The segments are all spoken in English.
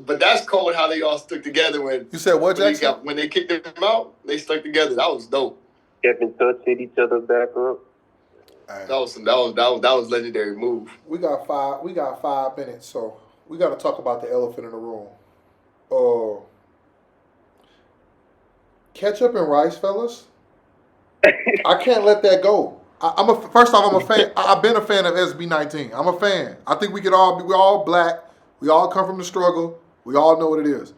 But that's cold how they all stuck together when you said what, Jackson? When they kicked them out, they stuck together. That was dope. Kept in touch, hit each other back up. That was legendary move. We got 5 minutes, so we got to talk about the elephant in the room. Ketchup and rice, fellas. I can't let that go. First off, I'm a fan. I've been a fan of SB19. I'm a fan. I think we're all black. We all come from the struggle. We all know what it is.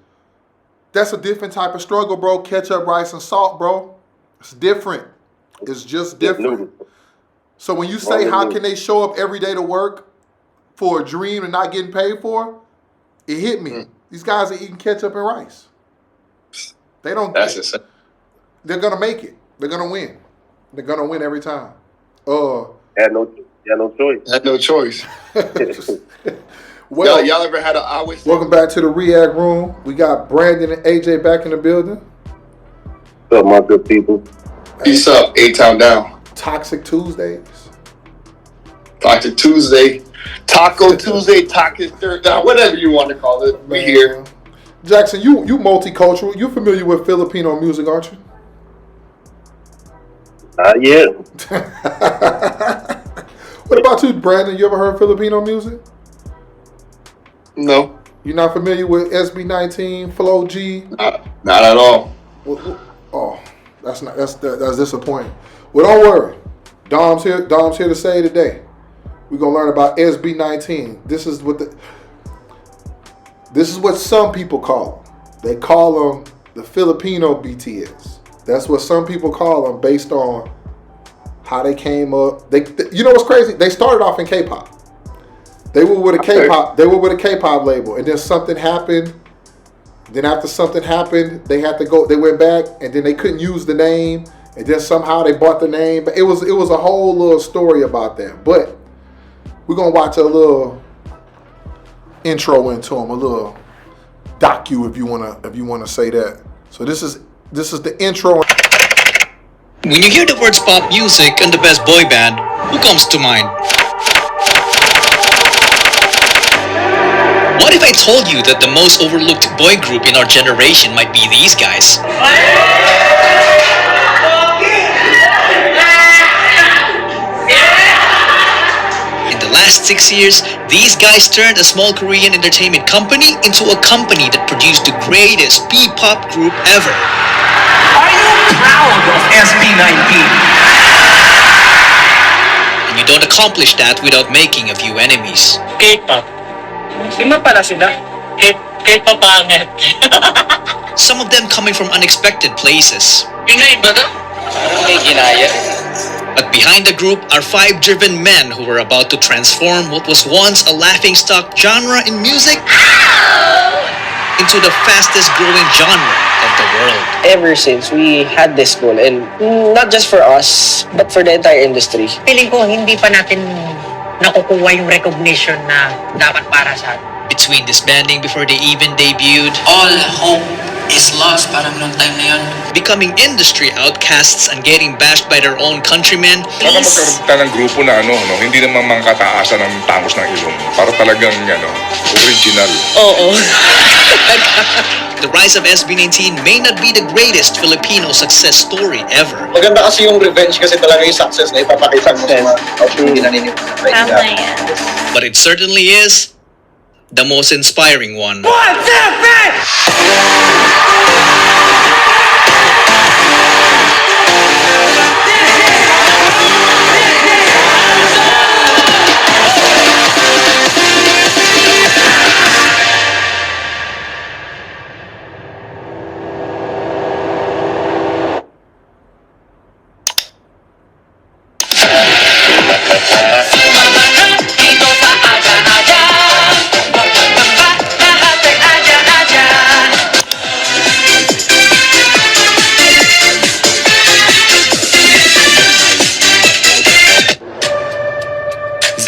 That's a different type of struggle, bro. Ketchup, rice, and salt, bro. It's different. It's just different. So when you say how can they show up every day to work for a dream and not getting paid for, it hit me. These guys are eating ketchup and rice. They don't. They're gonna make it. They're gonna win. They're gonna win every time. Had no choice. Had no choice. Well, y'all ever had welcome back to the React Room. We got Brandon and AJ back in the building. What's up, my good people? Peace up, A-Town down. Toxic Tuesdays. Toxic Tuesday. Taco Tuesday, Toxic Thursday, whatever you want to call it. We here. Jackson, you multicultural. You familiar with Filipino music, aren't you? Yeah. What about you, Brandon? You ever heard Filipino music? No. You're not familiar with SB19, Flow G? Not at all. Oh, that's disappointing. Well, don't worry. Dom's here to say today. We're gonna learn about SB19. This is what some people call them. They call them the Filipino BTS. That's what some people call them based on how they came up. You know what's crazy? They started off in K-pop. They were with a K-pop. They were with a K-pop label, and then something happened. Then after something happened, they had to go. They went back, and then they couldn't use the name, and then somehow they bought the name. But it was a whole little story about that. But we're gonna watch a little intro into them, a little docu, if you wanna say that. So this is the intro. When you hear the words pop music and the best boy band, who comes to mind? What if I told you that the most overlooked boy group in our generation might be these guys? In the last 6 years, these guys turned a small Korean entertainment company into a company that produced the greatest P-pop group ever. Are you proud of SB19? And you don't accomplish that without making a few enemies. K-pop. Sino pala sila? K-pop pangit. Some of them coming from unexpected places. Pinay ba to? Parang may ginaya. But behind the group are 5 driven men who were about to transform what was once a laughingstock genre in music into the fastest growing genre of the world. Ever since we had this goal, and not just for us, but for the entire industry. Feeling ko hindi pa natin nakukuha yung recognition na dapat para sa atin. Between disbanding before they even debuted, all hope is lost parang noong time na yun. Becoming industry outcasts and getting bashed by their own countrymen. Baka magkaroon tayo ng grupo na hindi naman mangkataasan ng tangos ng ilong. Para talagang original. Oo. The rise of SB19 may not be the greatest Filipino success story ever. Maganda kasi yung revenge kasi talaga yung success na ipapakita mo sa mga hindi naniniwala. But it certainly is the most inspiring one. 1, 2, 3!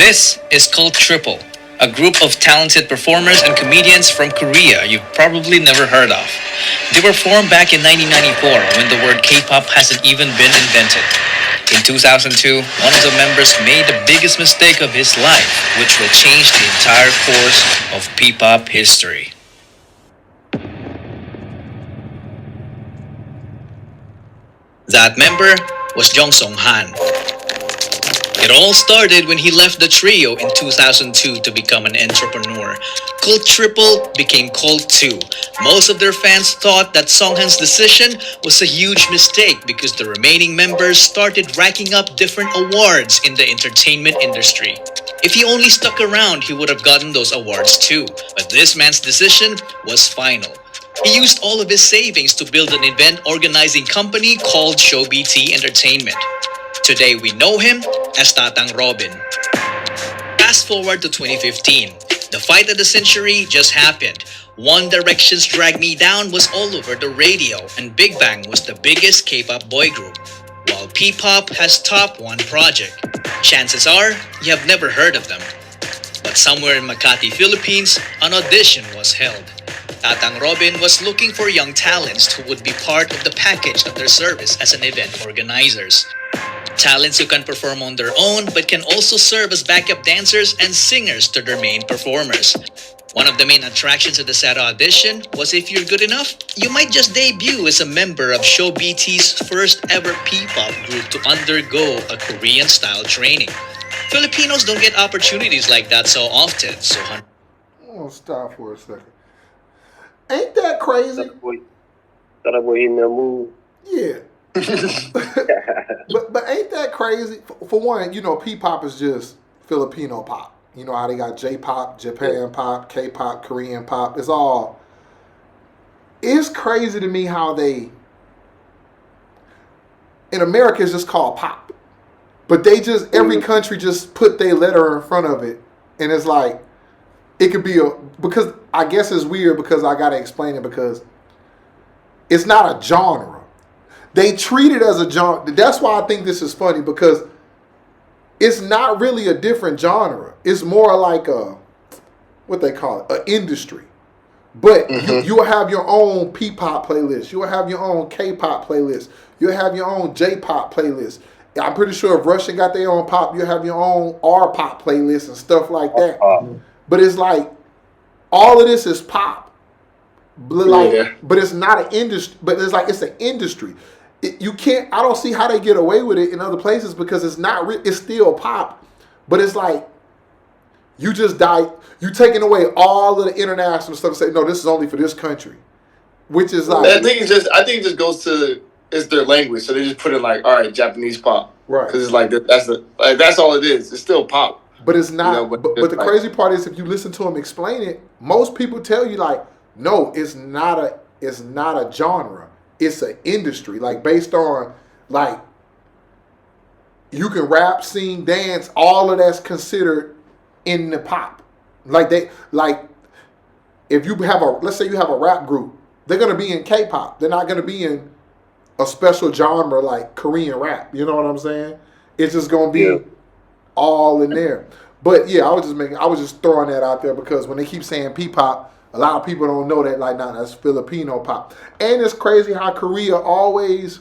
This is called Triple, a group of talented performers and comedians from Korea you've probably never heard of. They were formed back in 1994 when the word K-pop hasn't even been invented. In 2002, one of the members made the biggest mistake of his life, which will change the entire course of P-pop history. That member was Jong Song Han. It all started when he left the trio in 2002 to become an entrepreneur. Cult Triple became Cult 2. Most of their fans thought that Songhan's decision was a huge mistake because the remaining members started racking up different awards in the entertainment industry. If he only stuck around, he would have gotten those awards too. But this man's decision was final. He used all of his savings to build an event organizing company called ShowBT Entertainment. Today we know him as Tatang Robin. Fast forward to 2015. The fight of the century just happened. One Direction's Drag Me Down was all over the radio, and Big Bang was the biggest K-pop boy group, while P-pop has top one project. Chances are, you have never heard of them. But somewhere in Makati, Philippines, an audition was held. Tatang Robin was looking for young talents who would be part of the package of their service as an event organizers. Talents who can perform on their own but can also serve as backup dancers and singers to their main performers. One of the main attractions of the SAT audition was if you're good enough, you might just debut as a member of ShowBT's first ever P-pop group to undergo a Korean-style training. Filipinos don't get opportunities like that so often, so I'm gonna stop for a second. Ain't that crazy? Thought I was in the move. Yeah. but ain't that crazy? For one, you know, P-pop is just Filipino pop. You know how they got J-pop, Japan pop, K-pop, Korean pop. It's crazy to me how in America it's just called pop. But they just, every country just put their letter in front of it. And it's like, it could be because I guess it's weird because I got to explain it because it's not a genre. They treat it as a genre. That's why I think this is funny because it's not really a different genre. It's more like what they call it, an industry. But you'll have your own P-pop playlist. You'll have your own K-pop playlist. You'll have your own J-pop playlist. I'm pretty sure if Russia got their own pop, you'll have your own R-pop playlist and stuff like that. But it's like, all of this is pop. But it's not an industry. But it's like, it's an industry. You can't, I don't see how they get away with it in other places because it's not, it's still pop. But it's like, you taking away all of the international stuff and say, no, this is only for this country. Which is like, I think it just goes to, it's their language. So they just put it like, all right, Japanese pop. Right. Because it's like, that's all it is. It's still pop. But it's not, you know, but the crazy part is if you listen to them explain it, most people tell you like, no, it's not a genre. It's an industry, like based on like you can rap, sing, dance, all of that's considered in the pop. If you have let's say you have a rap group, they're gonna be in K-pop. They're not gonna be in a special genre like Korean rap. You know what I'm saying? It's just gonna be all in there. But yeah, I was just throwing that out there because when they keep saying P-pop, a lot of people don't know that, like, nah, that's Filipino pop. And it's crazy how Korea always,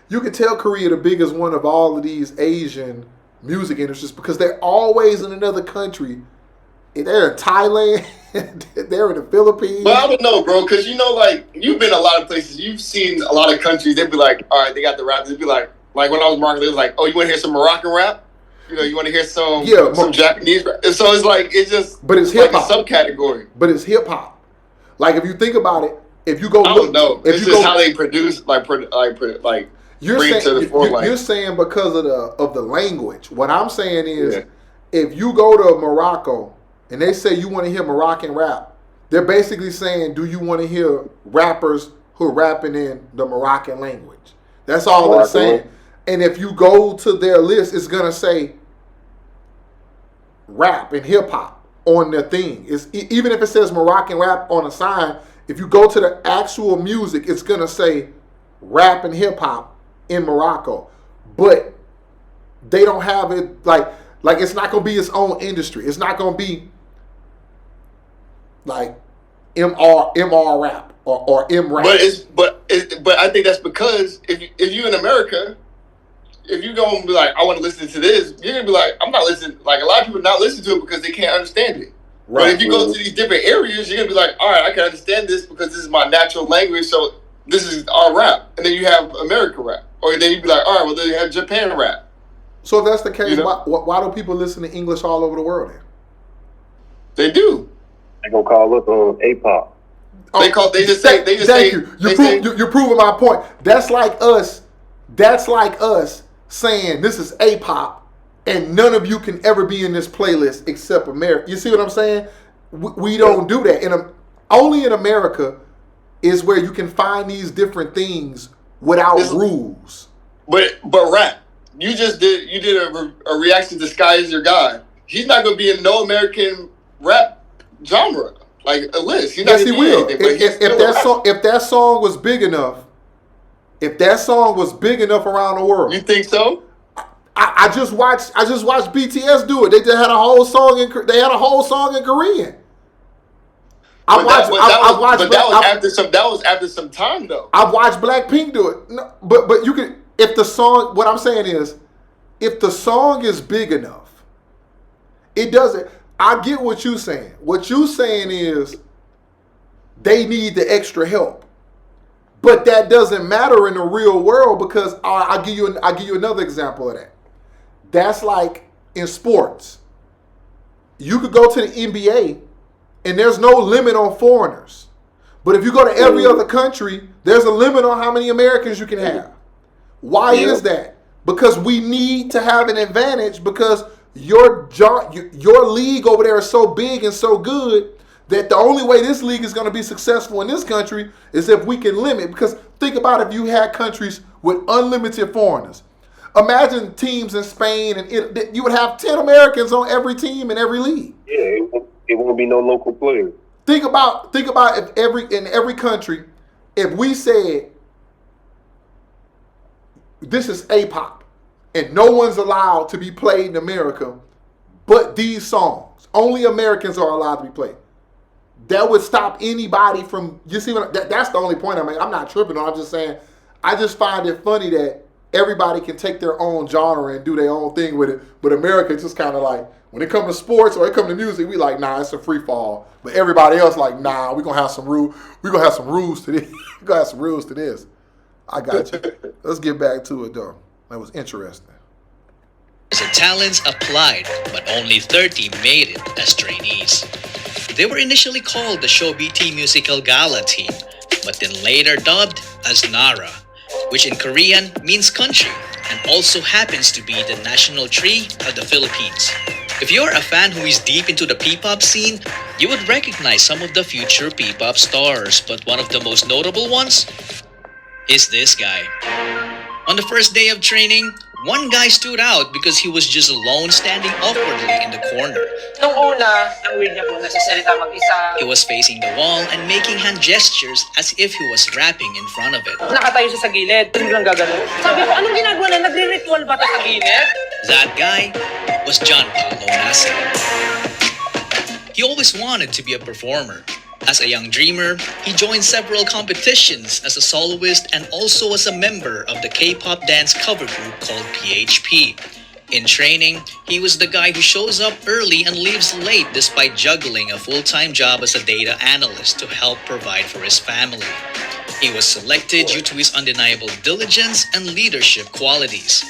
you can tell Korea the biggest one of all of these Asian music industries because they're always in another country. They're in Thailand, they're in the Philippines. But I don't know, bro, because you know, like, you've been a lot of places, you've seen a lot of countries, they'd be like, all right, they got the rap, they'd be like when I was marketing, it was like, oh, you want to hear some Moroccan rap? You know, you want to hear some Japanese rap? And so it's like, it's just, but it's hip-hop. Like a subcategory. But it's hip-hop. Like, if you think about it, if you go I don't know. It's just how they produce, you're saying because of the language. What I'm saying is, if you go to Morocco and they say you want to hear Moroccan rap, they're basically saying, do you want to hear rappers who are rapping in the Moroccan language? That's all they're saying. And if you go to their list, it's gonna say rap and hip hop on their thing. Even if it says Moroccan rap on a sign, if you go to the actual music, it's gonna say rap and hip hop in Morocco. But they don't have it like it's not gonna be its own industry. It's not gonna be like MR rap or M rap. But I think that's because if you in America, if you go and be like, I want to listen to this, you're going to be like, I'm not listening. Like, a lot of people not listen to it because they can't understand it. Right. But if you go to these different areas, you're going to be like, all right, I can understand this because this is my natural language. So this is our rap, and then you have American rap, or then you'd be like, all right, well then you have Japan rap. So if that's the case, why do people listen to English all over the world then? They do. They gonna call us on A-pop. Thank you. You're proving my point. That's like us saying this is A-pop, and none of you can ever be in this playlist except America. You see what I'm saying? We don't do that. Only in America is where you can find these different things without rules. But rap, you did a reaction to Sky Is Your God. He's not gonna be in no American rap genre like a list. Yes, he will. If that song was big enough, around the world, you think so? I just watched BTS do it. They just had a whole song in Korean. That was after some time though. I watched Blackpink do it. No, but you can, if the song. What I'm saying is, if the song is big enough, it doesn't. I get what you're saying. What you're saying is they need the extra help, but that doesn't matter in the real world because I'll give you another example of that. That's like in sports. You could go to the NBA and there's no limit on foreigners. But if you go to every other country, there's a limit on how many Americans you can have. Why is that? Because we need to have an advantage because your league over there is so big and so good that the only way this league is going to be successful in this country is if we can limit. Because think about if you had countries with unlimited foreigners. Imagine teams in Spain and you would have 10 Americans on every team in every league. Yeah, it won't be no local players. Think about if in every country, if we said this is A-pop and no one's allowed to be played in America but these songs. Only Americans are allowed to be played. That would stop anybody from, you see what, that's the only point I'm making. I'm not tripping on, I'm just saying, I just find it funny that everybody can take their own genre and do their own thing with it, but America just kind of like, when it comes to sports or it comes to music, we like, nah, it's a free fall. But everybody else like, nah, we're gonna have some rules to this. We're gonna have some rules to this. I got you. Let's get back to it though. That was interesting. The talents applied, but only 30 made it as trainees. They were initially called the ShowBT Musical Gala Team, but then later dubbed as Nara, which in Korean means country and also happens to be the national tree of the Philippines. If you're a fan who is deep into the P-pop scene, you would recognize some of the future P-pop stars, but one of the most notable ones is this guy. On the first day of training, one guy stood out because he was just alone standing awkwardly in the corner. Nung una, ang weird niya po, nagsasalita mag-isa. He was facing the wall and making hand gestures as if he was rapping in front of it. Nakatayo siya sa gilid, biglang gagano. Sabi ko, anong ginagawa na? Nagre-ritual ba ta sa gilid? That guy was John Paulo Nasa. He always wanted to be a performer. As a young dreamer, he joined several competitions as a soloist and also as a member of the K-pop dance cover group called PHP. In training, he was the guy who shows up early and leaves late despite juggling a full-time job as a data analyst to help provide for his family. He was selected due to his undeniable diligence and leadership qualities.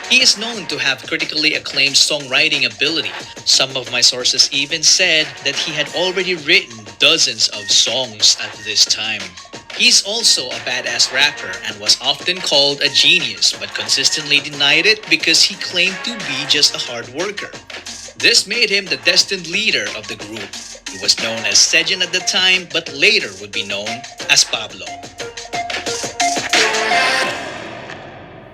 He is known to have critically acclaimed songwriting ability. Some of my sources even said that he had already written dozens of songs at this time. He's also a badass rapper and was often called a genius, but consistently denied it because he claimed to be just a hard worker. This made him the destined leader of the group. He was known as Sejin at the time, but later would be known as Pablo.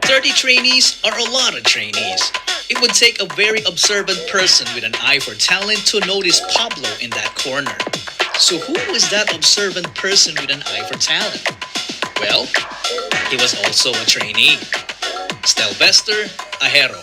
30 trainees are a lot of trainees. It would take a very observant person with an eye for talent to notice Pablo in that corner. So who was that observant person with an eye for talent? Well, he was also a trainee. Stelvester Ajero.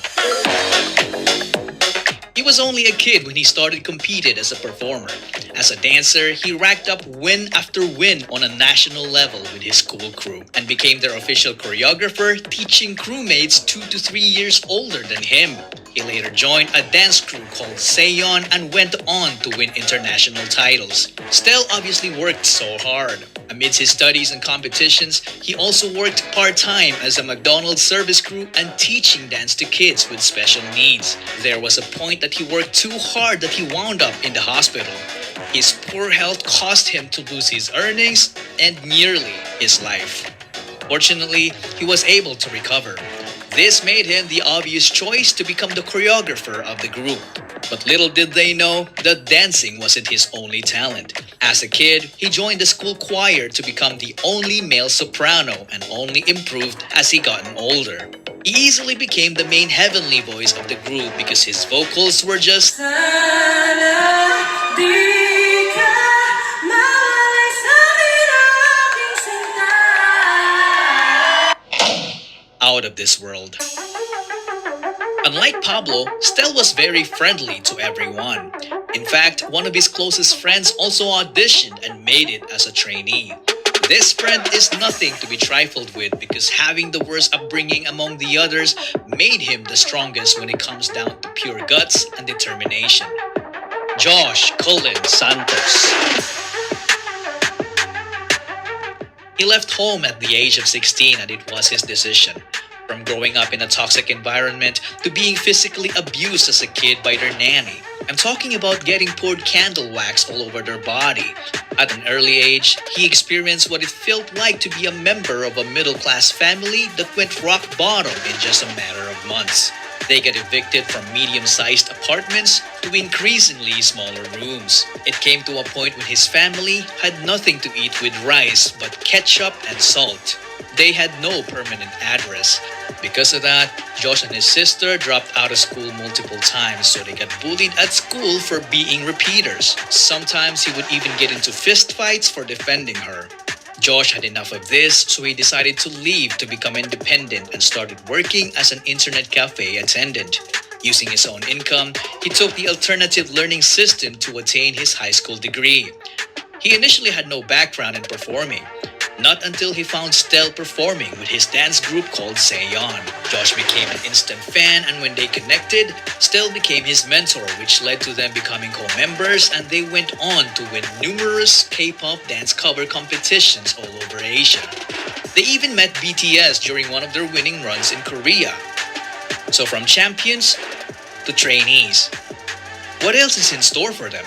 He He was only a kid when he started competing as a performer. As a dancer, he racked up win after win on a national level with his school crew and became their official choreographer, teaching crewmates 2 to 3 years older than him. He later joined a dance crew called Seon and went on to win international titles. Stel obviously worked so hard. Amidst his studies and competitions, he also worked part-time as a McDonald's service crew and teaching dance to kids with special needs. There was a point that he worked too hard that he wound up in the hospital. His poor health caused him to lose his earnings and nearly his life. Fortunately, he was able to recover. This made him the obvious choice to become the choreographer of the group. But little did they know that dancing wasn't his only talent. As a kid, he joined the school choir to become the only male soprano and only improved as he gotten older. He easily became the main heavenly voice of the group because his vocals were just out of this world. Unlike Pablo, Stel was very friendly to everyone. In fact, one of his closest friends also auditioned and made it as a trainee. This friend is nothing to be trifled with because having the worst upbringing among the others made him the strongest when it comes down to pure guts and determination. Josh Cullen Santos. He left home at the age of 16 and it was his decision. From growing up in a toxic environment to being physically abused as a kid by their nanny. I'm talking about getting poured candle wax all over their body. At an early age, he experienced what it felt like to be a member of a middle-class family that went rock bottom in just a matter of months. They got evicted from medium-sized apartments to increasingly smaller rooms. It came to a point when his family had nothing to eat with rice but ketchup and salt. They had no permanent address. Because of that, Josh and his sister dropped out of school multiple times, so they got bullied at school for being repeaters. Sometimes he would even get into fistfights for defending her. Josh had enough of this, so he decided to leave to become independent and started working as an internet cafe attendant. Using his own income, he took the alternative learning system to attain his high school degree. He initially had no background in performing. Not until he found Stel performing with his dance group called Seon. Josh became an instant fan, and when they connected, Stel became his mentor, which led to them becoming co-members, and they went on to win numerous K-pop dance cover competitions all over Asia. They even met BTS during one of their winning runs in Korea. So from champions to trainees, what else is in store for them?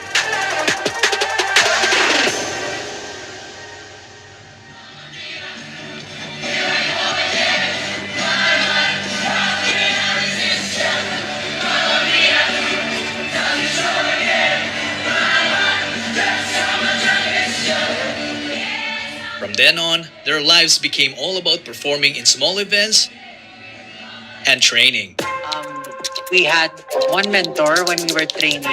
From then on, their lives became all about performing in small events and training. We had one mentor when we were training.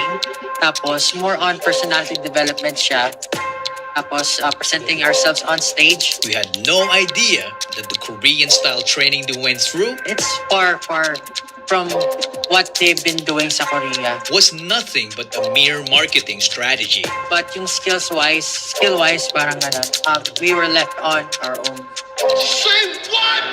Tapos, more on personality development siya. Tapos, presenting ourselves on stage. We had no idea that the Korean-style training they went through It's far, far from what they've been doing sa Korea. was nothing but a mere marketing strategy. But yung skill-wise, parang ganun. We were left on our own. Say what?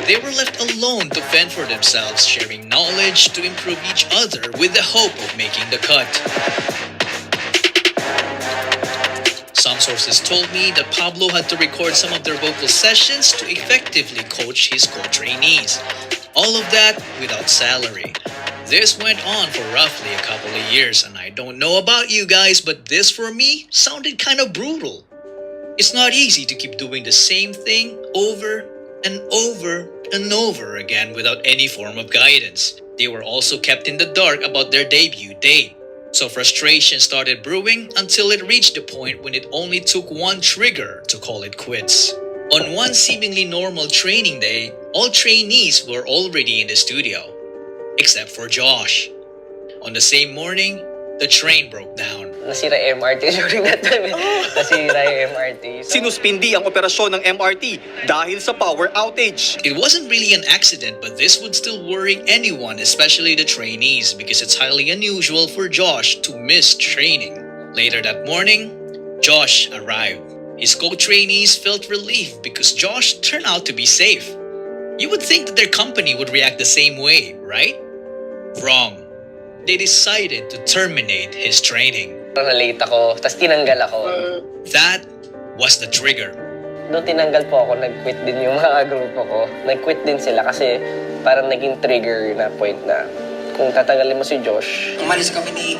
They were left alone to fend for themselves, sharing knowledge to improve each other with the hope of making the cut. Some sources told me that Pablo had to record some of their vocal sessions to effectively coach his co-trainees. All of that without salary. This went on for roughly a couple of years, and I don't know about you guys, but this for me sounded kind of brutal. It's not easy to keep doing the same thing over and over and over again without any form of guidance. They were also kept in the dark about their debut date. So frustration started brewing until it reached the point when it only took one trigger to call it quits. On one seemingly normal training day, all trainees were already in the studio, except for Josh. On the same morning, the train broke down. nasira MRT during that time. Nasira yung MRT. Sinuspindi ang operasyon ng MRT dahil sa power outage. It wasn't really an accident, but this would still worry anyone, especially the trainees, because it's highly unusual for Josh to miss training. Later that morning, Josh arrived. His co-trainees felt relief because Josh turned out to be safe. You would think that their company would react the same way, right? Wrong. They decided to terminate his training. Na-late ako, tapos tinanggal ako. That was the trigger. Doon tinanggal po ako, nag-quit din yung mga grupo ko. Nag-quit din sila kasi parang naging trigger na point na kung tatanggalin mo si Josh. Umalis kami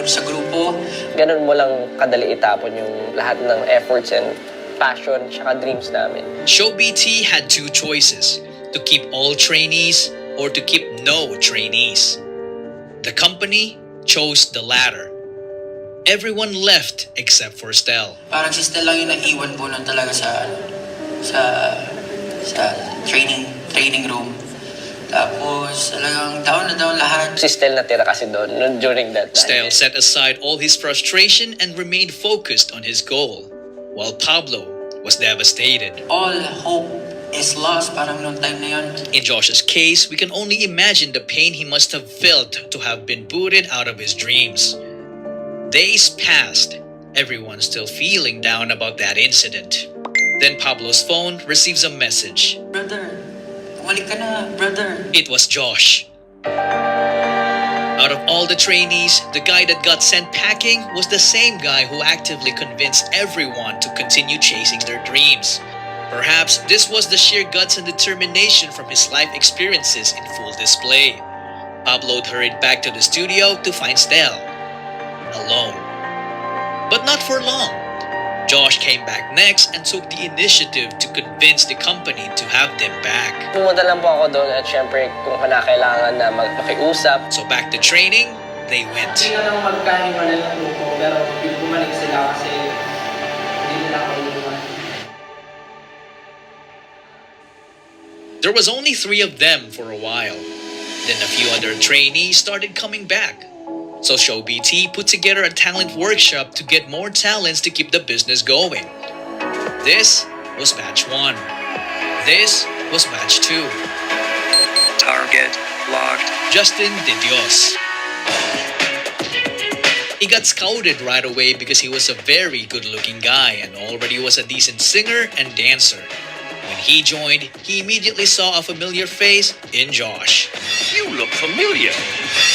sa grupo. Ganun mo lang kadali itapon yung lahat ng efforts and passion tsaka dreams namin. ShowBT had two choices, to keep all trainees or to keep no trainees. The company chose the latter. Everyone left except for Stel. Parang si Stel lang yung naiwan po nun talaga sa training room. Tapos talagang down na down lahat. Si Stel natira kasi doon during that time. Stel set aside all his frustration and remained focused on his goal, while Pablo was devastated. All hope is lost parang noong time na yun. In Josh's case, we can only imagine the pain he must have felt to have been booted out of his dreams. Days passed, everyone still feeling down about that incident. Then Pablo's phone receives a message. Brother, bumalik ka na, brother. It was Josh. Out of all the trainees, the guy that got sent packing was the same guy who actively convinced everyone to continue chasing their dreams. Perhaps this was the sheer guts and determination from his life experiences in full display. Pablo hurried back to the studio to find Stel alone. But not for long. Josh came back next and took the initiative to convince the company to have them back. Pumunta lang po ako doon at syempre kung kailangan na makiusap. So back to training, they went. Hindi na lang magkahiwala ng grupo, pero bumalik sila kasi hindi nila ako inuwan. There was only 3 of them for a while. Then a few other trainees started coming back. So ShowBT put together a talent workshop to get more talents to keep the business going. This was batch 1. This was batch 2. Target locked. Justin de Dios. He got scouted right away because he was a very good-looking guy and already was a decent singer and dancer. When he joined, he immediately saw a familiar face in Josh. You look familiar.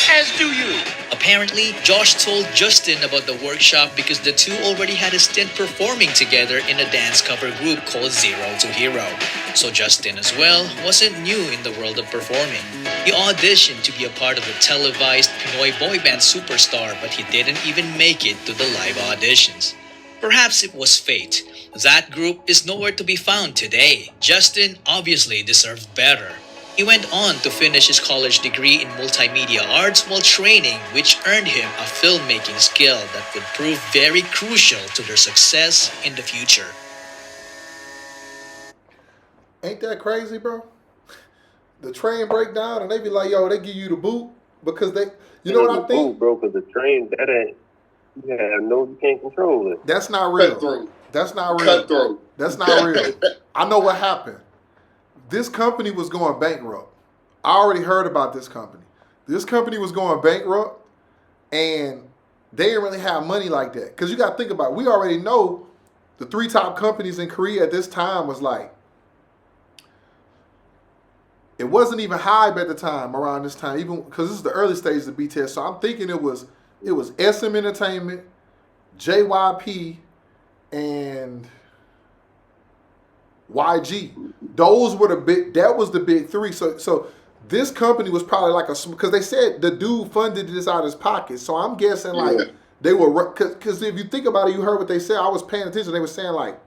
As do you. Apparently, Josh told Justin about the workshop because the two already had a stint performing together in a dance cover group called Zero to Hero. So Justin as well wasn't new in the world of performing. He auditioned to be a part of the televised Pinoy boy band Superstar, but he didn't even make it to the live auditions. Perhaps it was fate. That group is nowhere to be found today. Justin obviously deserved better. He went on to finish his college degree in multimedia arts while training, which earned him a filmmaking skill that would prove very crucial to their success in the future. Ain't that crazy, bro? The train break down and they be like, yo, they give you the boot because they, you know what I think? Boot, bro, because the train, that ain't, you can't control it. That's not real. Cutthroat. That's not real. Cutthroat. That's not real. I know what happened. This company was going bankrupt. I already heard about this company. This company was going bankrupt, and they didn't really have money like that. Because you got to think about it. We already know the 3 top companies in Korea at this time was like, it wasn't even Hybe at the time around this time, even because this is the early stages of BTS. So I'm thinking it was SM Entertainment, JYP, and YG. Those were that was the big 3. So this company was probably like because they said the dude funded this out of his pocket. So I'm guessing like they were, because if you think about it, you heard what they said. I was paying attention. They were saying like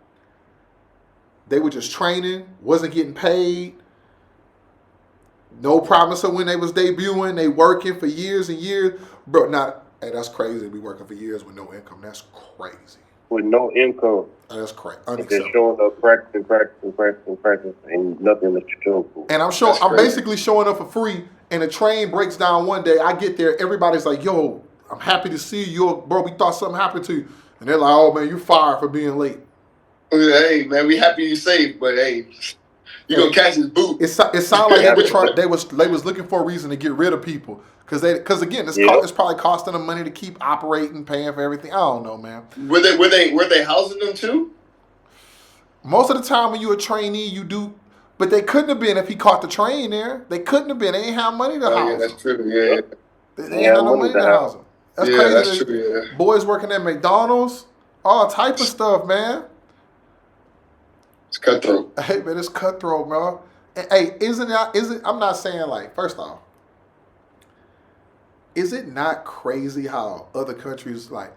they were just training, wasn't getting paid. No promise of when they was debuting. They working for years and years. Bro, hey, that's crazy. We working for years with no income. That's crazy. With no income. That's crazy. They're showing up, practicing, and nothing to show for. And I'm basically showing up for free, and the train breaks down one day. I get there, everybody's like, yo, I'm happy to see you, bro. We thought something happened to you, and they're like, oh man, you fired for being late. Hey man, we happy you safe, but hey, you gonna catch his boot. It sounded like they was looking for a reason to get rid of people because again, it's probably costing them money to keep operating, paying for everything. I don't know, man. Were they housing them too? Most of the time when you're a trainee, you do, but they couldn't have been if he caught the train there. They couldn't have been. They ain't have money to house. Yeah, that's true. Yeah, they ain't have no money to house them. That's crazy. That's true. Yeah. Boys working at McDonald's, all type of stuff, man. It's cutthroat. Hey man, it's cutthroat, bro. Hey, I'm not saying like, first off, is it not crazy how other countries like,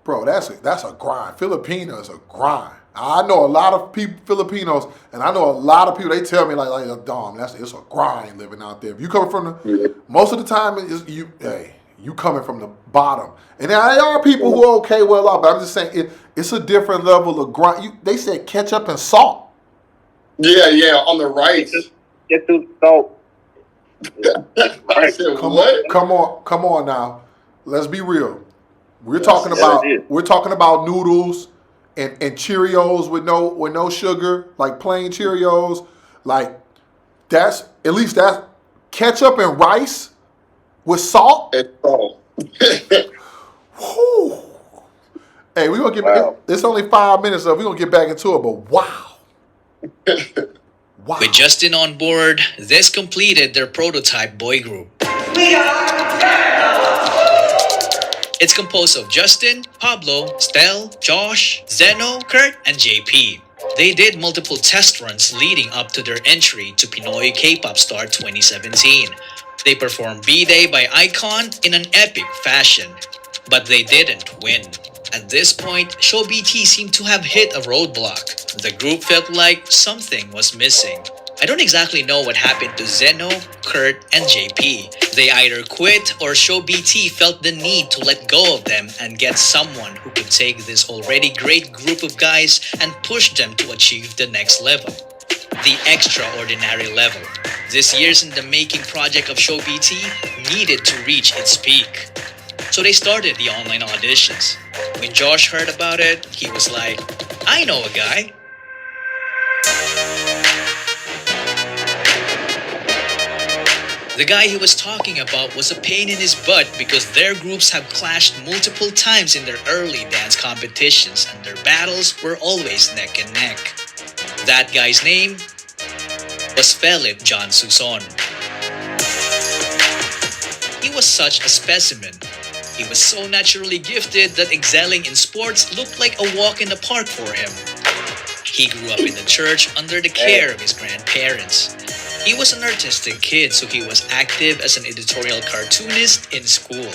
bro, that's a grind. Filipinos a grind. I know a lot of people, Filipinos, and I know a lot of people, they tell me like Dom, it's a grind living out there. If you coming from most of the time you coming from the bottom. And there are people who are okay well off, but I'm just saying it's a different level of grind. They said ketchup and salt. Yeah, on the rice. Get through salt. I said, come on now. Let's be real. We're talking about noodles and Cheerios with no sugar, like plain Cheerios. Like that's ketchup and rice with salt. And salt. Hey, we're gonna get it's only 5 minutes of we're gonna get back into it, but wow. With Justin on board, this completed their prototype boy group. It's composed of Justin, Pablo, Stel, Josh, Zeno, Kurt, and JP. They did multiple test runs leading up to their entry to Pinoy K-Pop Star 2017. They performed B-Day by Icon in an epic fashion, but they didn't win. At this point, ShowBT seemed to have hit a roadblock. The group felt like something was missing. I don't exactly know what happened to Zeno, Kurt, and JP. They either quit or ShowBT felt the need to let go of them and get someone who could take this already great group of guys and push them to achieve the next level. The extraordinary level. This year's in the making project of ShowBT needed to reach its peak. So they started the online auditions. When Josh heard about it, he was like, I know a guy. The guy he was talking about was a pain in his butt because their groups have clashed multiple times in their early dance competitions and their battles were always neck and neck. That guy's name was Philip John Suson. He was such a specimen. He was so naturally gifted that excelling in sports looked like a walk in the park for him. He grew up in the church under the care of his grandparents. He was an artistic kid, so he was active as an editorial cartoonist in school.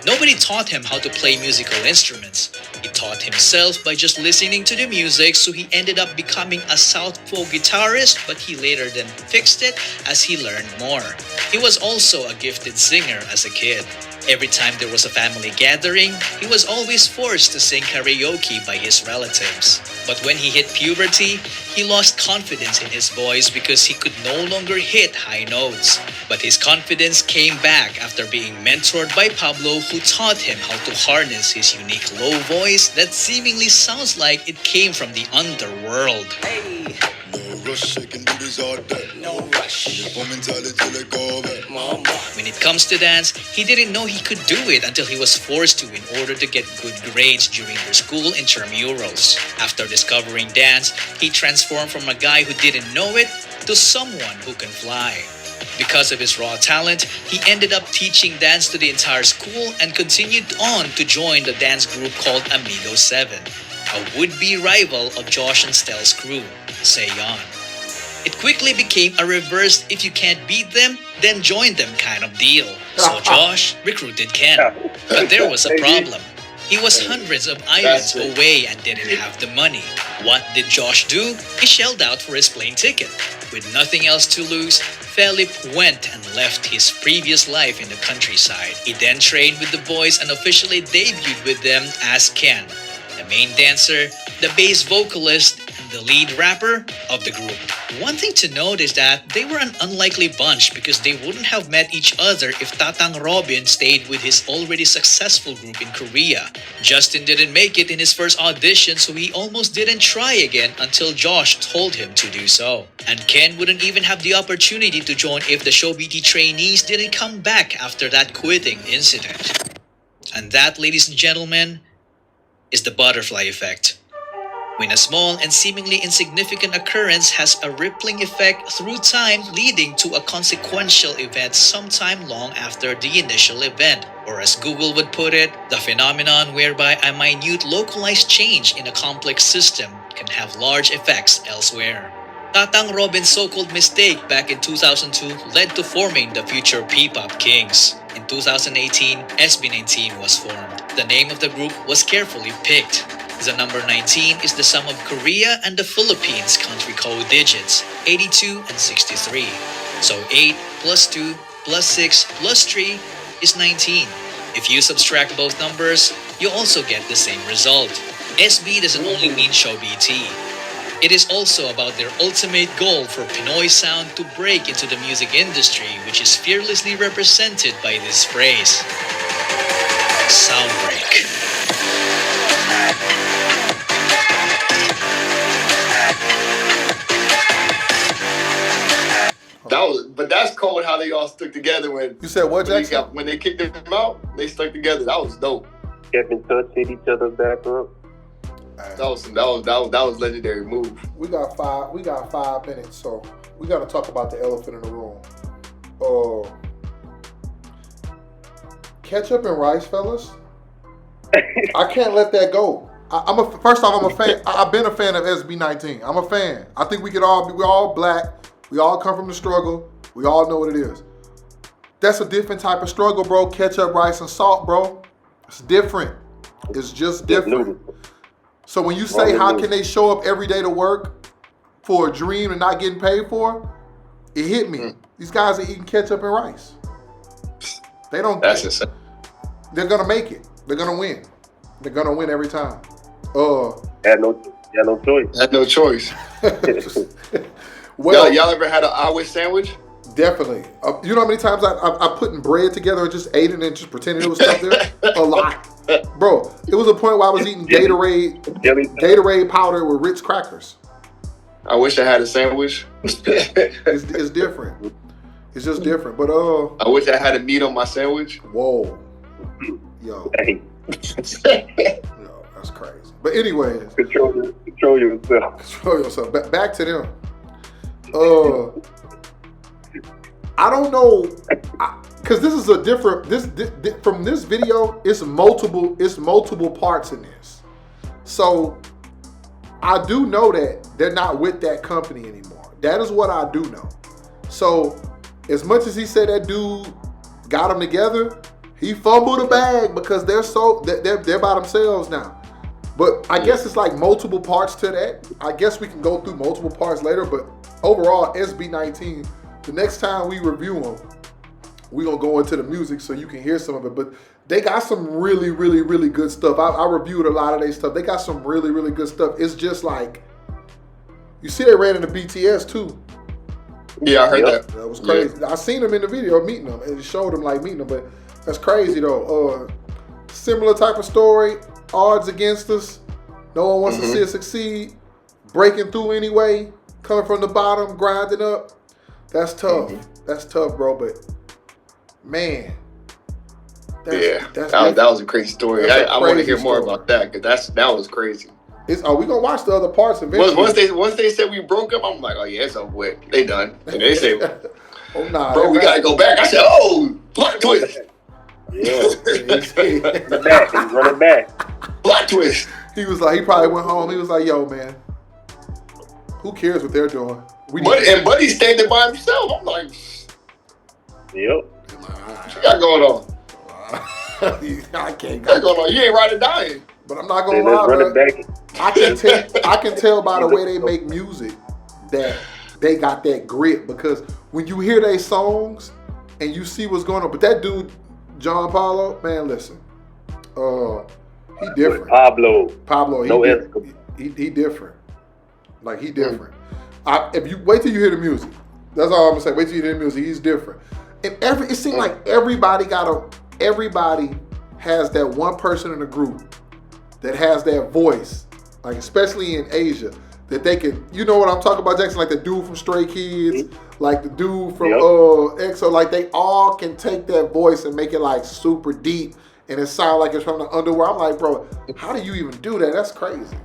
Nobody taught him how to play musical instruments. He taught himself by just listening to the music, so he ended up becoming a southpaw guitarist, but he later then fixed it as he learned more. He was also a gifted singer as a kid. Every time there was a family gathering, he was always forced to sing karaoke by his relatives. But when he hit puberty, he lost confidence in his voice because he could no longer hit high notes. But his confidence came back after being mentored by Pablo, who taught him how to harness his unique low voice that seemingly sounds like it came from the underworld. Hey. No rush, I can do this all day. No rush. When it comes to dance, he didn't know he could do it until he was forced to in order to get good grades during their school intramurals. After discovering dance, he transformed from a guy who didn't know it to someone who can fly. Because of his raw talent, he ended up teaching dance to the entire school and continued on to join the dance group called Amigo 7, a would-be rival of Josh and Stel's crew, Seyon. It quickly became a reverse if you can't beat them, then join them kind of deal. So Josh recruited Ken. But there was a problem. He was hundreds of islands away and didn't have the money. What did Josh do? He shelled out for his plane ticket. With nothing else to lose, Philip went and left his previous life in the countryside. He then trained with the boys and officially debuted with them as Ken, the main dancer, the bass vocalist, and the lead rapper of the group. One thing to note is that they were an unlikely bunch because they wouldn't have met each other if Tatang Robin stayed with his already successful group in Korea. Justin didn't make it in his first audition, so he almost didn't try again until Josh told him to do so. And Ken wouldn't even have the opportunity to join if the ShowBT trainees didn't come back after that quitting incident. And that, ladies and gentlemen, is the butterfly effect. When a small and seemingly insignificant occurrence has a rippling effect through time, leading to a consequential event sometime long after the initial event. Or as Google would put it, the phenomenon whereby a minute localized change in a complex system can have large effects elsewhere. Tatang Robin's so-called mistake back in 2002 led to forming the future P-pop Kings. In 2018, SB19 was formed. The name of the group was carefully picked. The number 19 is the sum of Korea and the Philippines country code digits, 82 and 63. So 8 plus 2 plus 6 plus 3 is 19. If you subtract both numbers, you also get the same result. SB doesn't only mean ShowBT. It is also about their ultimate goal for Pinoy sound to break into the music industry, which is fearlessly represented by this phrase: Soundbreak. But that's cold how they all stuck together when you said what, Jackson? When they kicked them out, they stuck together. That was dope. Kept in touch, hit each other back up. That was legendary move. We got 5 minutes, so we got to talk about the elephant in the room. Ketchup and rice, fellas. I can't let that go. First off, I'm a fan. I've been a fan of SB19. I'm a fan. I think we're all black. We all come from the struggle. We all know what it is. That's a different type of struggle, bro. Ketchup, rice, and salt, bro. It's different. It's just different. So when you say how can they show up every day to work for a dream and not getting paid for, it hit me. These guys are eating ketchup and rice. They don't. That's just. They're gonna make it. They're gonna win. They're gonna win every time. Had no choice. Had no choice. Well, y'all ever had an I wish sandwich? Definitely. You know how many times I putting bread together and just ate it and just pretended it was stuff there? A lot. Bro, it was a point where I was eating Gatorade powder with Ritz crackers. I wish I had a sandwich. It's different. It's just different. But I wish I had a meat on my sandwich. Whoa. Yo. Yo, that's crazy. But anyways. Control yourself. Control yourself. Back to them. I don't know, because this is a different. From this video, it's multiple parts in this. So I do know that they're not with that company anymore. That is what I do know. So as much as he said that dude got them together, he fumbled a bag because they're by themselves now. But I guess it's like multiple parts to that. I guess we can go through multiple parts later, but overall, SB19, the next time we review them, we're going to go into the music so you can hear some of it. But they got some really, really, really good stuff. I reviewed a lot of their stuff. They got some really, really good stuff. It's just like, you see they ran into BTS too. Yeah, I heard that. That was crazy. Yeah. I seen them in the video meeting them. It showed them like meeting them, but that's crazy though. Similar type of story. Odds against us. No one wants to see us succeed. Breaking through anyway. Coming from the bottom, grinding up. That's tough. That's tough, bro. But man, that was a crazy story. I want to hear more about that because that was crazy. We gonna watch the other parts eventually. Once they said we broke up, I'm like, oh yeah, it's over with. They done. And they say, oh nah, bro, we gotta go back. I said, oh, plot twist. Yeah, running back. Plot twist. He was like, he probably went home. He was like, yo, man, who cares what they're doing? And Buddy's standing by himself. I'm like, yep. What you got going on? I can't. What's going on? You ain't right or dying. But I'm not gonna lie, bro. I can tell by the way they make music that they got that grit, because when you hear their songs and you see what's going on, but that dude John Paulo, man, listen, he different. Pablo, he no different. He different. Like he different. If you wait till you hear the music, that's all I'm gonna say. Wait till you hear the music. He's different. And it seems like everybody has that one person in the group that has that voice, like especially in Asia, that they can. You know what I'm talking about, Jackson? Like the dude from Stray Kids, like the dude from EXO. Like they all can take that voice and make it like super deep, and it sound like it's from the underworld. I'm like, bro, how do you even do that? That's crazy.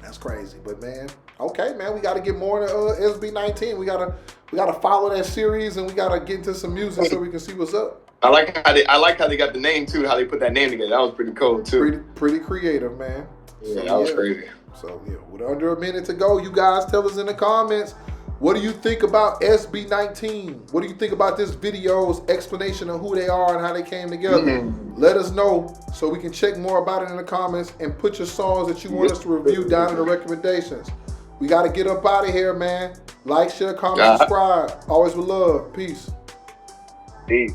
That's crazy. But man, okay, man, we got to get more into SB19. We gotta follow that series, and we gotta get into some music so we can see what's up. I like how they got the name too. How they put that name together. That was pretty cool too. Pretty creative, man. Yeah, that was crazy. So yeah, with under a minute to go, you guys tell us in the comments, what do you think about SB19? What do you think about this video's explanation of who they are and how they came together? Let us know so we can check more about it in the comments and put your songs that you want us to review down in the recommendations. We got to get up out of here, man. Like, share, comment, subscribe. Always with love. Peace. Peace.